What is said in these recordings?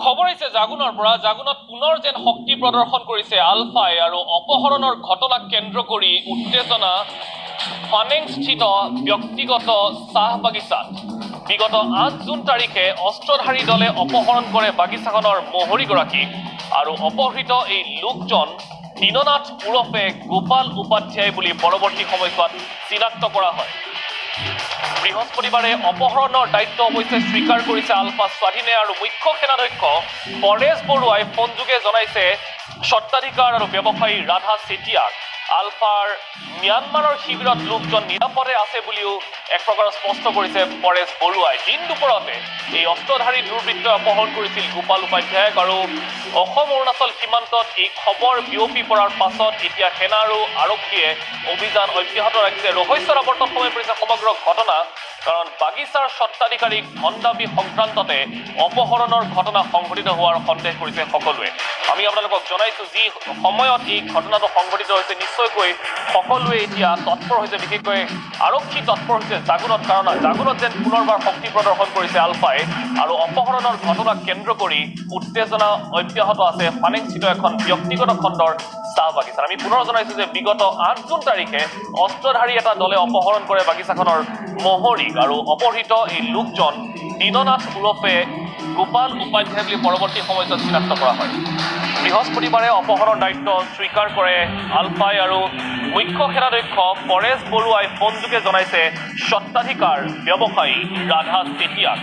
খবৰ আহিছে জাগুনৰ পৰা। জাগুনত পুনৰ যেন শক্তি প্ৰদৰ্শন কৰিছে আলফাই আৰু অপহৰণৰ ঘটনাক কেন্দ্ৰ কৰি উত্তেজনা ফানেংস্থিত ব্যক্তিগত চাহ বাগিচাত। বিগত ৮ জুন তাৰিখে অস্ত্ৰধাৰী দলে অপহৰণ কৰে বাগিচাখনৰ মহৰীগৰাকীক আৰু অপহৃত এই লোকজন দীননাথ ওৰফে গোপাল উপাধ্যায় বুলি পৰৱৰ্তী সময়ছোৱাত চিনাক্ত কৰা হয়। বৃহস্পতিবাৰে অপহৰণৰ দায়িত্ব অৱশ্যে স্বীকাৰ কৰিছে আলফা স্বাধীনে আৰু মুখ্য সেনাধ্যক্ষ পৰেশ বৰুৱাই ফোনযোগে জনাইছে স্বত্বাধিকাৰ আৰু ব্যৱসায়ী ৰাধা চেতিয়াক। আলফাৰ ম্যানমাৰৰ শিবিৰত লোকজন নিৰাপদে আছে বুলিও এক প্ৰকাৰ স্পষ্ট কৰিছে পৰেশ বৰুৱাই। দিন দুপৰতে এই অস্ত্ৰধাৰী দুৰ্বৃত্তই অপহৰণ কৰিছিল গোপাল উপাধ্যায়ক আৰু অসম অৰুণাচল সীমান্তত এই খবৰ বিয়পি পৰাৰ পাছত এতিয়া সেনা আৰু আৰক্ষীয়ে অভিযান অব্যাহত ৰাখিছে। ৰহস্যৰ আৱৰ্তন সময় পৰিছে সমগ্ৰ ঘটনা, কাৰণ বাগিচাৰ স্বত্বাধিকাৰীক ধন দাবী সংক্ৰান্ততে অপহৰণৰ ঘটনা সংঘটিত হোৱাৰ সন্দেহ কৰিছে সকলোৱে। আমি আপোনালোকক জনাইছো যি সময়ত এই ঘটনাটো সংঘটিত হৈছে নিশ্চয়কৈ সকলোৱে এতিয়া তৎপৰ হৈছে, বিশেষকৈ আৰক্ষী তৎপৰ হৈছে জাগুনত, কাৰণ জাগুনত যেন পুনৰবাৰ শক্তি প্ৰদৰ্শন কৰিছে আলফাই আৰু অপহৰণৰ ঘটনাক কেন্দ্ৰ কৰি উত্তেজনা অব্যাহত আছে ফানেংস্থিত এখন ব্যক্তিগত খণ্ডৰ চাহ বাগিচাত। আমি পুনৰ জনাইছো যে বিগত ৮ জুন তাৰিখে অস্ত্ৰধাৰী এটা দলে অপহৰণ কৰে বাগিচাখনৰ মহৰীক আৰু অপহৃত এই লোকজন দীননাথ ওৰফে গোপাল উপাধ্যায় বুলি পৰৱৰ্তী সময়ছোৱাত চিনাক্ত কৰা হয়। বৃহস্পতিবাৰে অপহৰণৰ দায়িত্ব স্বীকাৰ কৰে আলফাই আৰু মুখ্য সেনাধ্যক্ষ পৰেশ বৰুৱাই ফোনযোগে জনাইছে স্বত্বাধিকাৰ ব্যৱসায়ী ৰাধা চেতিয়াক।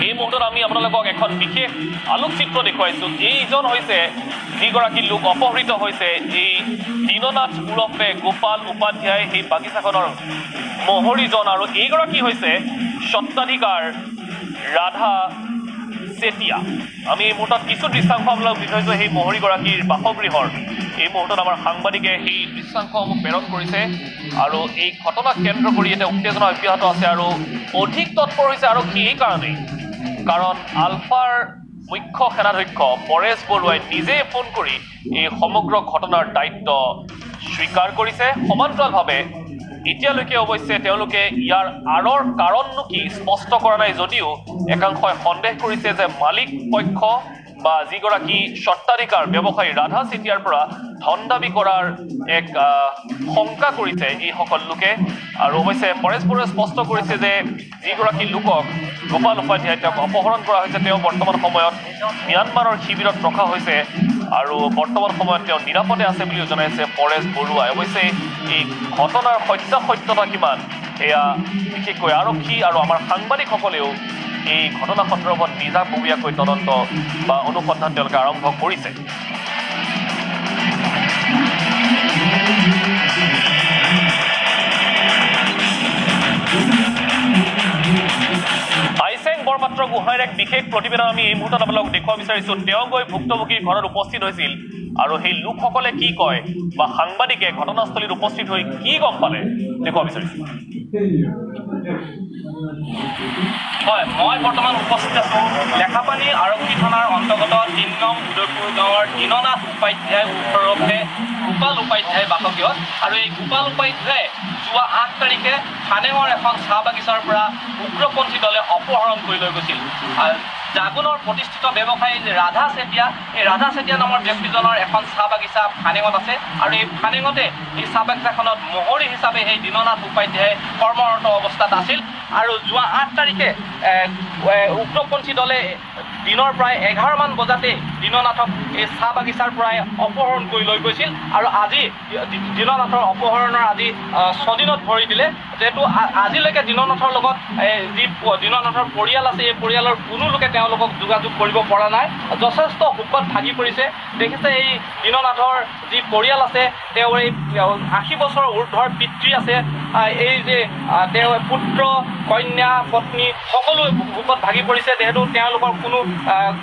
এই মুহূৰ্তত আমি আপোনালোকক এখন বিশেষ আলোকচিত্ৰ দেখুৱাইছো। এইজন হৈছে যিগৰাকী লোক অপহৃত হৈছে, এই দীননাথ ওৰফে গোপাল উপাধ্যায়, সেই বাগিচাখনৰ মহৰীজন, আৰু এইগৰাকী হৈছে স্বত্বাধিকাৰ ৰাধা চেতিয়া। আমি এই মুহূৰ্তত কিছু দৃশ্যাংশ আপোনালোক দি থৈছোঁ সেই মহৰীগৰাকীৰ বাসগৃহৰ। এই মুহূৰ্তত আমাৰ সাংবাদিকে সেই দৃশ্যাংশসমূহ প্ৰেৰণ কৰিছে আৰু এই ঘটনাক কেন্দ্ৰ কৰি এতিয়া উত্তেজনা অব্যাহত আছে আৰু অধিক তৎপৰ হৈছে আৰক্ষী এই কাৰণেই, কাৰণ আলফাৰ মুখ্য সেনাধ্যক্ষ পৰেশ বৰুৱাই নিজে ফোন কৰি এই সমগ্ৰ ঘটনাৰ দায়িত্ব স্বীকাৰ কৰিছে। সমান্তৰালভাৱে এতিয়ালৈকে অৱশ্যে তেওঁলোকে ইয়াৰ আঁৰৰ কাৰণনো কি স্পষ্ট কৰা নাই, যদিও একাংশই সন্দেহ কৰিছে যে মালিক পক্ষ বা যিগৰাকী স্বত্বাধিকাৰ ব্যৱসায়ী ৰাধা চেতিয়াৰ পৰা ধন দাবী কৰাৰ এক শংকা কৰিছে এইসকল লোকে। আৰু অৱশ্যে পৰেশ বৰুৱাই স্পষ্ট কৰিছে যে যিগৰাকী লোকক গোপাল উপাধ্যায় তেওঁক অপহৰণ কৰা হৈছে, তেওঁ বৰ্তমান সময়ত ম্যানমাৰৰ শিবিৰত ৰখা হৈছে আৰু বৰ্তমান সময়ত তেওঁ নিৰাপদে আছে বুলিও জনাইছে পৰেশ বৰুৱাই। অৱশ্যে এই ঘটনাৰ সত্যাসত্যতা কিমান এয়া বিশেষকৈ আৰক্ষী আৰু আমাৰ সাংবাদিকসকলেও এই ঘটনা সন্দৰ্ভত নিজাববীয়াকৈ তদন্ত বা অনুসন্ধান তেওঁলোকে আৰম্ভ কৰিছে। আইচেং বৰপাত্ৰ গোহাঁইৰ এক বিশেষ প্ৰতিবেদন আমি এই মুহূৰ্তত আপোনালোকক দেখুৱাব বিচাৰিছোঁ। তেওঁ গৈ ভুক্তভোগীৰ ঘৰত উপস্থিত হৈছিল আৰু সেই লোকসকলে কি কয় বা সাংবাদিকে ঘটনাস্থলীত উপস্থিত হৈ কি গম পালে দেখুৱাব বিচাৰিছোঁ। হয়, মই বৰ্তমান উপস্থিত আছোঁ লেখাপানী আৰক্ষী থানাৰ অন্তৰ্গত ৩ নং উদয়পুৰ গাঁৱৰ দীননাথ উপাধ্যায় ওৰফে গোপাল উপাধ্যায় বাসগৃহত। আৰু এই গোপাল উপাধ্যায়ে যোৱা ৮ তাৰিখে ফানেঙৰ এখন চাহ বাগিচাৰ পৰা উগ্ৰপন্থী দলে অপহৰণ কৰি লৈ গৈছিল। জাগুনৰ প্ৰতিষ্ঠিত ব্যৱসায়ী ৰাধা চেতিয়া, এই ৰাধা চেতিয়া নামৰ ব্যক্তিজনৰ এখন চাহ বাগিচা ফানেঙত আছে আৰু এই ফানেঙতে এই চাহ বাগিচাখনত মহৰী হিচাপে সেই দীননাথ উপাধ্যায়ে কৰ্মৰত অৱস্থাত আছিল। আৰু যোৱা ৮ তাৰিখে উগ্ৰপন্থী দলে দিনৰ প্ৰায় 11 মান বজাতে দীননাথক এই চাহ বাগিচাৰ পৰাই অপহৰণ কৰি লৈ গৈছিল আৰু আজি দীননাথৰ অপহৰণৰ আজি 6 দিনত ভৰি দিলে। যিহেতু আজিলৈকে দীননাথৰ লগত যি দীননাথৰ পৰিয়াল আছে, এই পৰিয়ালৰ কোনো লোকে তেওঁলোকক যোগাযোগ কৰিব পৰা নাই, যথেষ্ট শোকত ভাগি পৰিছে। দেখিছে এই দীননাথৰ যি পৰিয়াল আছে, তেওঁৰ এই 80 বছৰ ঊৰ্ধৰ পিতৃ আছে, এই যে তেওঁ পুত্ৰ কন্যা পত্নী সকলো শোকত ভাগি পৰিছে। যিহেতু তেওঁলোকৰ কোনো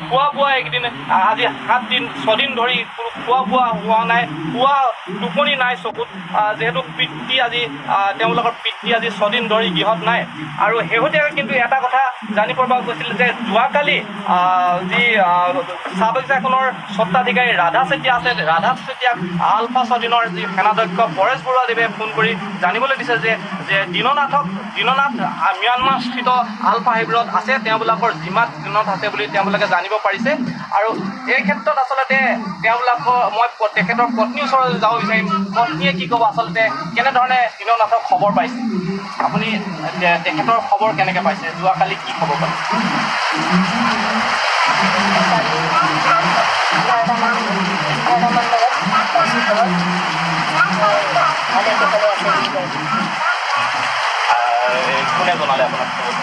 খোৱা বোৱা এইকেইদিন আজি 7 দিন 6 দিন ধৰি কোনো খোৱা বোৱা হোৱা নাই, খোৱা টোপনি নাই চকুত, যিহেতু তেওঁলোকৰ পিতৃ আজি 6 দিন ধৰি গৃহত নাই। আৰু শেহতীয়াকৈ কিন্তু এটা কথা জানিব পৰা গৈছিল যে যোৱাকালি যি চাহ বাগিচাখনৰ স্বত্বাধিকাৰী ৰাধা চেতিয়া আছে, ৰাধা চেতিয়াক আলফা স্বাধীনৰ যি সেনাধ্যক্ষ পৰেশ বৰুৱাদেৱে ফোন কৰি জানিবলৈ দিছে যে যে দীননাথ ম্যানমাৰস্থিত আলফা শিবিৰত আছে, তেওঁবিলাকৰ জিমাত দিনত আছে বুলি তেওঁলোকে জানিব পাৰিছে। আৰু এই ক্ষেত্ৰত আচলতে তেওঁবিলাকৰ মই তেখেতৰ পত্নীৰ ওচৰলৈ যাব বিচাৰিম। পত্নীয়ে কি ক'ব, আচলতে কেনেধৰণে দীননাথক খবৰ পাইছে? আপুনি তেখেতৰ খবৰ কেনেকৈ পাইছে? যোৱাকালি কি খবৰ পাইছে? কোনে জনালে আপোনাক খবৰ?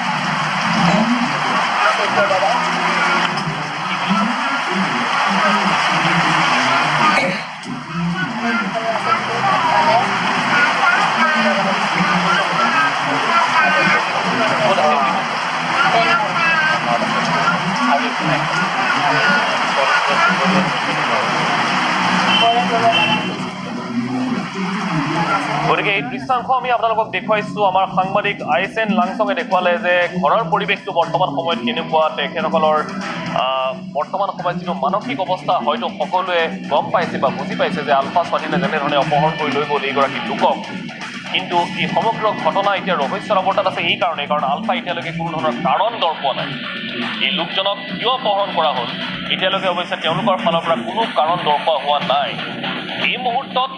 গতিকে এই দৃশ্যাংশ আমি আপোনালোকক দেখুৱাইছোঁ। আমাৰ সাংবাদিক আইচেন লাংচঙে দেখুৱালে যে ঘৰৰ পৰিৱেশটো বৰ্তমান সময়ত কেনেকুৱা, তেখেতসকলৰ বৰ্তমান সময়ত যিটো মানসিক অৱস্থা হয়তো সকলোৱে গম পাইছে বা বুজি পাইছে যে আলফা স্বাধীনে যেনেধৰণে অপহৰণ কৰি লৈ গ'ল এইগৰাকী লোকক। কিন্তু এই সমগ্ৰ ঘটনা এতিয়া ৰহস্যৰ অৱতাত আছে এই কাৰণেই, কাৰণ আলফা এতিয়ালৈকে কোনো ধৰণৰ কাৰণ দৰ পোৱা নাই। এই লোকজনক কিয় অপহৰণ কৰা হ'ল এতিয়ালৈকে অৱশ্যে তেওঁলোকৰ ফালৰ পৰা কোনো কাৰণ দৰ পোৱা হোৱা নাই। এই মুহূৰ্তত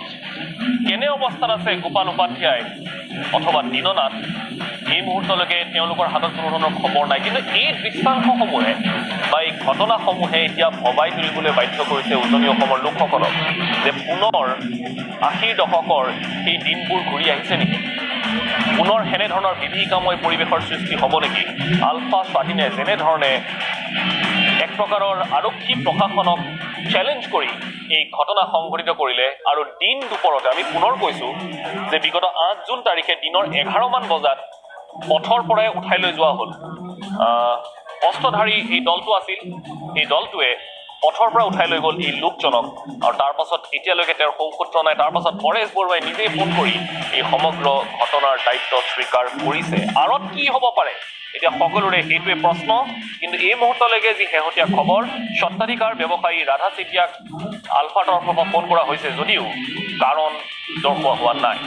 কেনে অৱস্থাত আছে গোপাল উপাধ্যায় অথবা দীননাথ, এই মুহূৰ্তলৈকে তেওঁলোকৰ হাতত কোনো ধৰণৰ খবৰ নাই। কিন্তু এই দৃশ্যাংশসমূহে বা এই ঘটনাসমূহে এতিয়া ভবাই তুলিবলৈ বাধ্য কৰিছে উজনি অসমৰ লোকসকলক যে পুনৰ ৮০ৰ দশকৰ সেই দিনবোৰ ঘূৰি আহিছে নেকি? পুনৰ সেনেধৰণৰ বিভীষিকাময় পৰিৱেশৰ সৃষ্টি হ'ব নেকি? আলফা স্বাধীনে যেনেধৰণে এক প্ৰকাৰৰ আৰক্ষী প্ৰশাসনক চেলেঞ্জ কৰি এই ঘটনা সংঘটিত কৰিলে, আৰু দিন দুপৰতে আমি পুনৰ কৈছোঁ যে বিগত ৮ জুন তাৰিখে দিনৰ 11মান বজাত পথৰ পৰাই উঠাই লৈ যোৱা হ'ল। অস্ত্ৰধাৰী এই দলটো আছিল, এই দলটোৱে পথৰ পৰা উঠাই লৈ গ'ল এই লোকজনক, আৰু তাৰ পাছত এতিয়ালৈকে তেওঁৰ সংসূত্ৰ নাই। তাৰ পাছত পৰেশ বৰুৱাই নিজেই ফোন কৰি এই সমগ্ৰ ঘটনাৰ দায়িত্ব স্বীকাৰ কৰিছে। আঁৰত কি হ'ব পাৰে এতিয়া সকলোৰে সেইটোৱে প্ৰশ্ন। কিন্তু এই মুহূৰ্তলৈকে যি শেহতীয়া খবৰ, স্বত্বাধিকাৰ ব্যৱসায়ী ৰাধা চেতিয়াক আলফাৰ তৰফৰ পৰা ফোন কৰা হৈছে যদিও কাৰণ দৰ্শোৱা হোৱা নাই।